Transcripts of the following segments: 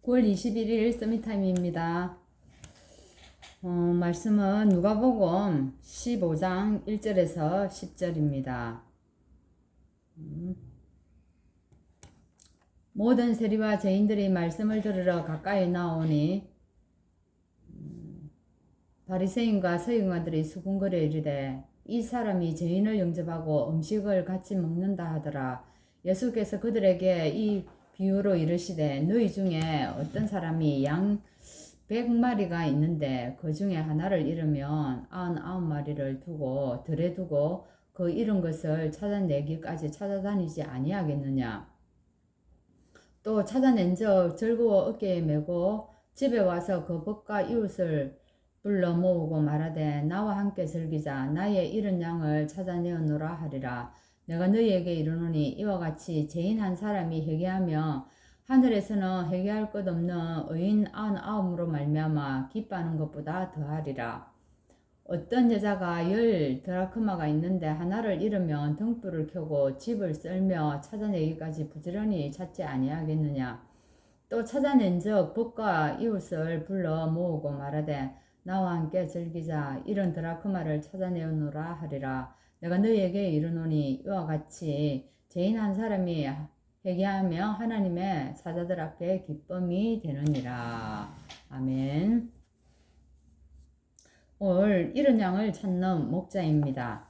9월 21일 서밋타임입니다. 말씀은 누가복음 15장 1절에서 10절입니다. 모든 세리와 죄인들이 말씀을 들으러 가까이 나오니 바리새인과 서기관들이 수군거려 이르되 이 사람이 죄인을 영접하고 음식을 같이 먹는다 하더라. 예수께서 그들에게 이 비유로 이르시되 너희 중에 어떤 사람이 양 100마리가 있는데 그 중에 하나를 잃으면 99마리를 두고 들에 두고 그 잃은 것을 찾아내기까지 찾아다니지 아니하겠느냐. 또 찾아낸 적 즐거워 어깨에 메고 집에 와서 그 벗과 이웃을 불러 모으고 말하되 나와 함께 즐기자. 나의 잃은 양을 찾아내었노라 하리라. 내가 너희에게 이르노니 이와 같이 죄인 한 사람이 회개하며 하늘에서는 회개할 것 없는 의인 99으로 말미암아 기뻐하는 것보다 더하리라. 어떤 여자가 10드라크마가 있는데 하나를 잃으면 등불을 켜고 집을 썰며 찾아내기까지 부지런히 찾지 아니하겠느냐. 또 찾아낸 적 벗과 이웃을 불러 모으고 말하되 나와 함께 즐기자. 이런 드라크마를 찾아내오노라 하리라. 내가 너희에게 이르노니 이와 같이 죄인 한 사람이 회개하며 하나님의 사자들 앞에 기쁨이 되느니라. 아멘. 오늘 잃은 양을 찾는 목자입니다.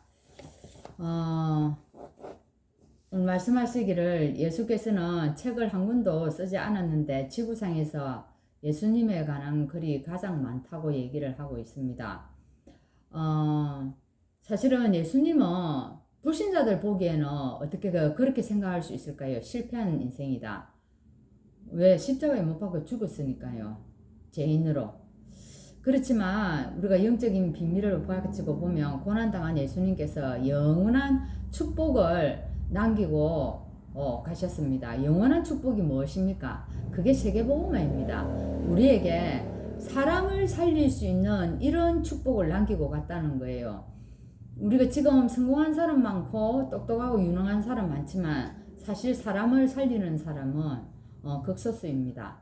오늘 말씀하시기를 예수께서는 책을 한 권도 쓰지 않았는데 지구상에서 예수님에 관한 글이 가장 많다고 얘기를 하고 있습니다. 사실은 예수님은 불신자들 보기에는 어떻게 그렇게 생각할 수 있을까요? 실패한 인생이다. 왜? 십자가에 못 박혀 죽었으니까요. 죄인으로. 그렇지만 우리가 영적인 비밀을 가지고 보면 고난당한 예수님께서 영원한 축복을 남기고 가셨습니다. 영원한 축복이 무엇입니까? 그게 세계복음화입니다. 우리에게 사람을 살릴 수 있는 이런 축복을 남기고 갔다는 거예요. 우리가 지금 성공한 사람 많고 똑똑하고 유능한 사람 많지만 사실 사람을 살리는 사람은 극소수입니다.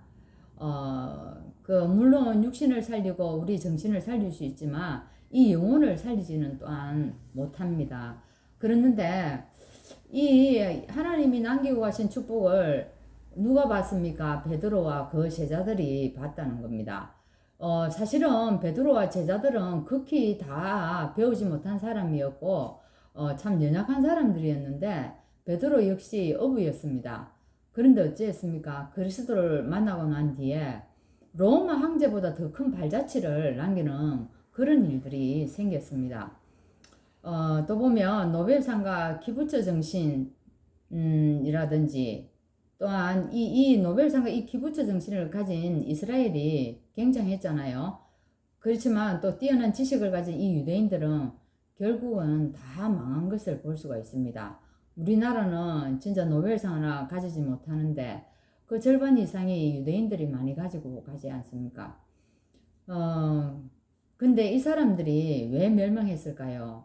물론 육신을 살리고 우리 정신을 살릴 수 있지만 이 영혼을 살리지는 또한 못합니다. 그랬는데 이 하나님이 남기고 가신 축복을 누가 봤습니까? 베드로와 그 제자들이 봤다는 겁니다. 사실은 베드로와 제자들은 극히 다 배우지 못한 사람이었고 참 연약한 사람들이었는데 베드로 역시 어부였습니다. 그런데 어찌했습니까? 그리스도를 만나고 난 뒤에 로마 황제보다 더 큰 발자취를 남기는 그런 일들이 생겼습니다. 또 보면 노벨상과 기부처 정신이라든지 또한 이 노벨상과 이 기부처 정신을 가진 이스라엘이 굉장했잖아요. 그렇지만 또 뛰어난 지식을 가진 이 유대인들은 결국은 다 망한 것을 볼 수가 있습니다. 우리나라는 진짜 노벨상 하나 가지지 못하는데 그 절반 이상이 유대인들이 많이 가지고 가지 않습니까? 근데 이 사람들이 왜 멸망했을까요?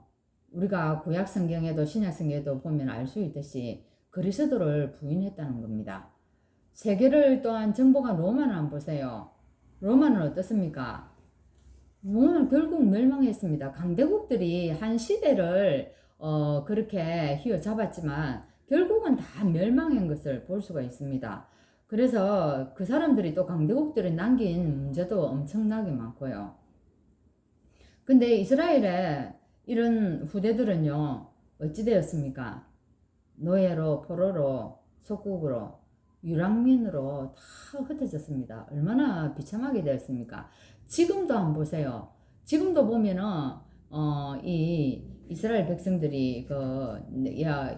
우리가 구약 성경에도 신약 성경에도 보면 알 수 있듯이 그리스도를 부인했다는 겁니다. 세계를 또한 정복한 로마는 안 보세요. 로마는 어떻습니까? 로마는 결국 멸망했습니다. 강대국들이 한 시대를 그렇게 휘어잡았지만 결국은 다 멸망한 것을 볼 수가 있습니다. 그래서 그 사람들이 또 강대국들이 남긴 문제도 엄청나게 많고요. 근데 이스라엘의 이런 후대들은요, 어찌 되었습니까? 노예로, 포로로, 속국으로, 유랑민으로 다 흩어졌습니다. 얼마나 비참하게 되었습니까? 지금도 한번 보세요. 지금도 보면은, 이 이스라엘 백성들이,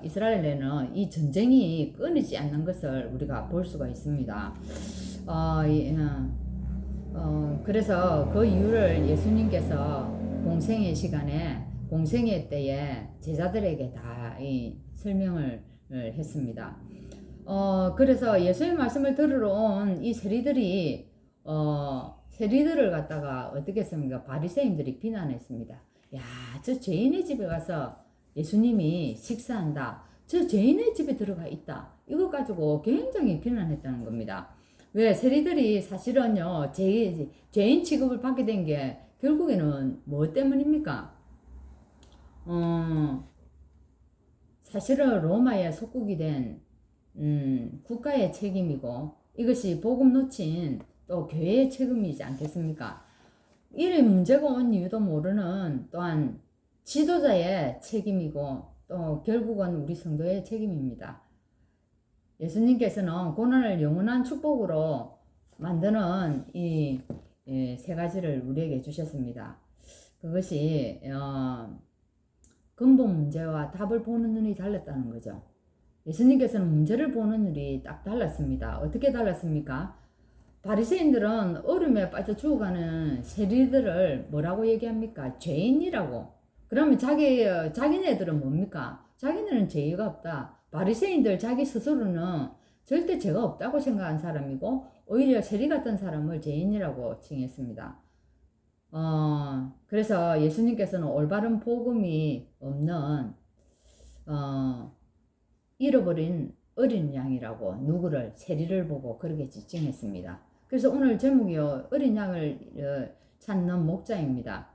이스라엘에는 이 전쟁이 끊이지 않는 것을 우리가 볼 수가 있습니다. 그래서 그 이유를 예수님께서 공생의 때에 제자들에게 다 설명을 했습니다. 그래서 예수의 말씀을 들으러 온 이 세리들이, 세리들을 갖다가 어떻게 했습니까? 바리새인들이 비난했습니다. 야, 저 죄인의 집에 가서 예수님이 식사한다. 저 죄인의 집에 들어가 있다. 이거 가지고 굉장히 비난했다는 겁니다. 왜 세리들이 사실은요, 죄인 취급을 받게 된 게 결국에는 뭐 때문입니까? 사실은 로마의 속국이 된 국가의 책임이고 이것이 복음 놓친 또 교회의 책임이지 않겠습니까? 이런 문제가 온 이유도 모르는 또한 지도자의 책임이고 또 결국은 우리 성도의 책임입니다. 예수님께서는 고난을 영원한 축복으로 만드는 이 세 가지를 우리에게 주셨습니다. 그것이 근본 문제와 답을 보는 눈이 달랐다는 거죠. 예수님께서는 문제를 보는 눈이 딱 달랐습니다. 어떻게 달랐습니까? 바리새인들은 얼음에 빠져 죽어가는 세리들을 뭐라고 얘기합니까? 죄인이라고. 그러면 자기네들은 뭡니까? 자기네는 죄가 없다. 바리새인들 자기 스스로는 절대 죄가 없다고 생각한 사람이고 오히려 세리 같은 사람을 죄인이라고 칭했습니다. 그래서 예수님께서는 올바른 복음이 없는 잃어버린 어린 양이라고 누구를 세리를 보고 그렇게 지칭했습니다. 그래서 오늘 제목이요, 어린 양을 찾는 목자입니다.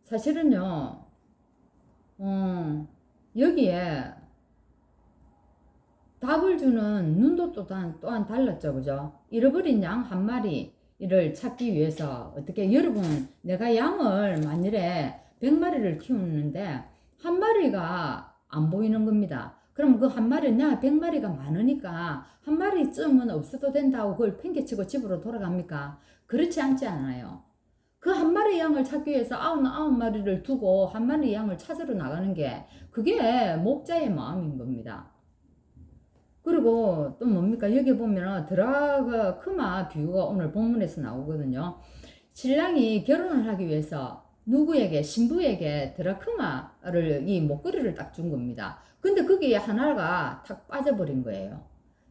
사실은요, 여기에 답을 주는 눈도 또한 달랐죠. 그죠? 잃어버린 양 한 마리를 찾기 위해서 어떻게, 여러분, 내가 양을 만일에 100마리를 키우는데 한 마리가 안 보이는 겁니다. 그럼 그 한 마리, 내가 100마리가 많으니까 한 마리쯤은 없어도 된다고 그걸 팽개치고 집으로 돌아갑니까? 그렇지 않지 않아요. 그 한 마리 양을 찾기 위해서 아홉 마리를 두고 한 마리 양을 찾으러 나가는 게 그게 목자의 마음인 겁니다. 그리고 또 뭡니까? 여기 보면 드라크마 비유가 오늘 본문에서 나오거든요. 신랑이 결혼을 하기 위해서 누구에게, 신부에게 드라크마를, 이 목걸이를 딱 준 겁니다. 근데 거기에 하나가 탁 빠져버린 거예요.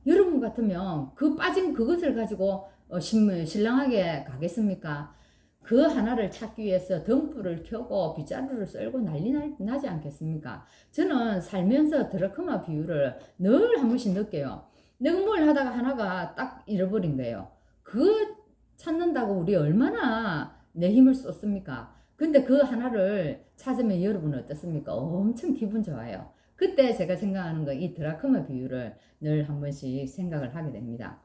여러분 같으면 그 빠진 그것을 가지고 신랑에게 가겠습니까? 그 하나를 찾기 위해서 등불을 켜고 빗자루를 썰고 난리 나지 않겠습니까? 저는 살면서 드라크마 비유를 늘 한 번씩 느껴요. 내가 뭘 하다가 하나가 딱 잃어버린 거예요. 그 찾는다고 우리 얼마나 내 힘을 썼습니까? 근데 그 하나를 찾으면 여러분은 어떻습니까? 엄청 기분 좋아요. 그때 제가 생각하는 거, 이 드라크마 비유를 늘 한 번씩 생각을 하게 됩니다.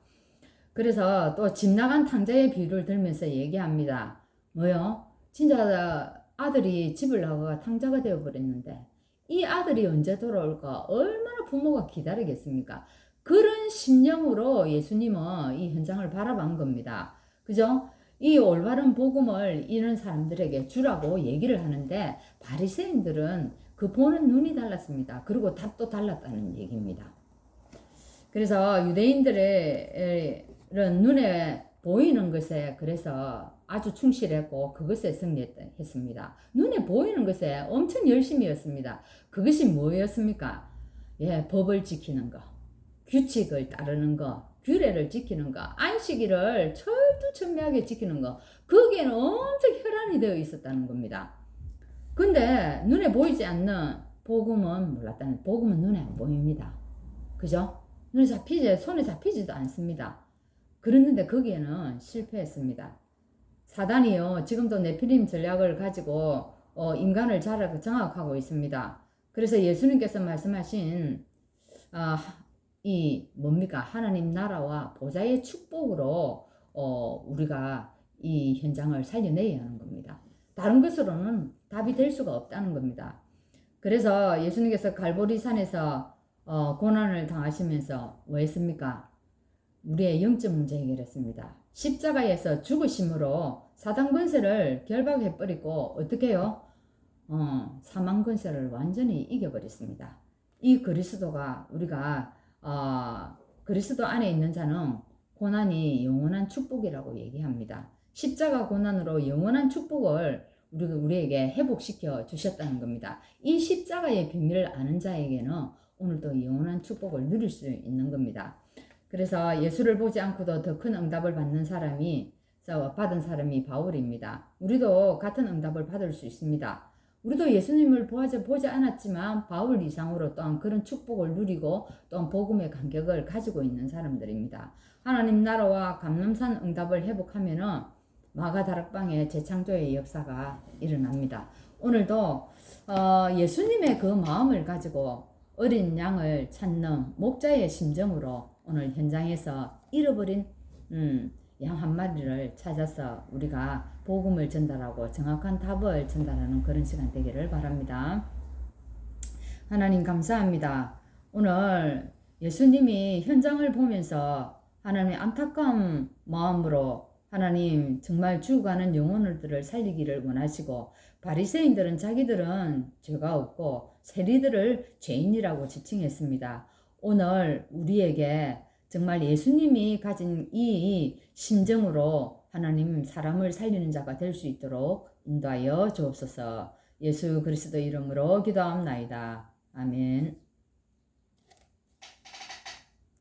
그래서 또 집 나간 탕자의 비유를 들면서 얘기합니다. 뭐요? 진짜 아들이 집을 나가가 탕자가 되어버렸는데 이 아들이 언제 돌아올까? 얼마나 부모가 기다리겠습니까? 그런 심령으로 예수님은 이 현장을 바라본 겁니다. 그죠? 이 올바른 복음을 이런 사람들에게 주라고 얘기를 하는데 바리새인들은 그 보는 눈이 달랐습니다. 그리고 답도 달랐다는 얘기입니다. 그래서 유대인들의 눈에 보이는 것에 그래서 아주 충실했고 그것에 승리했습니다. 눈에 보이는 것에 엄청 열심히였습니다. 그것이 뭐였습니까? 예, 법을 지키는 거, 규칙을 따르는 거, 규례를 지키는 거, 안식일을 철두철미하게 지키는 거, 거기에는 엄청 혈안이 되어 있었다는 겁니다. 근데 눈에 보이지 않는 복음은 몰랐다는, 복음은 눈에 안 보입니다. 그죠? 눈에 손에 잡히지도 않습니다. 그랬는데 거기에는 실패했습니다. 사단이요, 지금도 네피림 전략을 가지고 인간을 장악하고 있습니다. 그래서 예수님께서 말씀하신 이 뭡니까? 하나님 나라와 보좌의 축복으로 우리가 이 현장을 살려내야 하는 겁니다. 다른 것으로는 답이 될 수가 없다는 겁니다. 그래서 예수님께서 갈보리산에서 고난을 당하시면서 뭐 했습니까? 우리의 영적 문제 해결했습니다. 십자가에서 죽으심으로 사단 권세를 결박해버리고 어떻게 해요? 사망 권세를 완전히 이겨버렸습니다. 이 그리스도가 우리가 그리스도 안에 있는 자는 고난이 영원한 축복이라고 얘기합니다. 십자가 고난으로 영원한 축복을 우리에게 회복시켜 주셨다는 겁니다. 이 십자가의 비밀을 아는 자에게는 오늘도 영원한 축복을 누릴 수 있는 겁니다. 그래서 예수를 보지 않고도 더 큰 응답을 받는 받은 사람이 바울입니다. 우리도 같은 응답을 받을 수 있습니다. 우리도 예수님을 보지 않았지만 바울 이상으로 또한 그런 축복을 누리고 또한 복음의 감격을 가지고 있는 사람들입니다. 하나님 나라와 감람산 응답을 회복하면은 마가다락방의 재창조의 역사가 일어납니다. 오늘도 예수님의 그 마음을 가지고 어린 양을 찾는 목자의 심정으로 오늘 현장에서 잃어버린 양 한 마리를 찾아서 우리가 복음을 전달하고 정확한 답을 전달하는 그런 시간 되기를 바랍니다. 하나님 감사합니다. 오늘 예수님이 현장을 보면서 하나님의 안타까운 마음으로 하나님 정말 죽어가는 영혼들을 살리기를 원하시고 바리새인들은 자기들은 죄가 없고 세리들을 죄인이라고 지칭했습니다. 오늘 우리에게 정말 예수님이 가진 이 심정으로 하나님 사람을 살리는 자가 될 수 있도록 인도하여 주옵소서. 예수 그리스도 이름으로 기도합나이다. 아멘.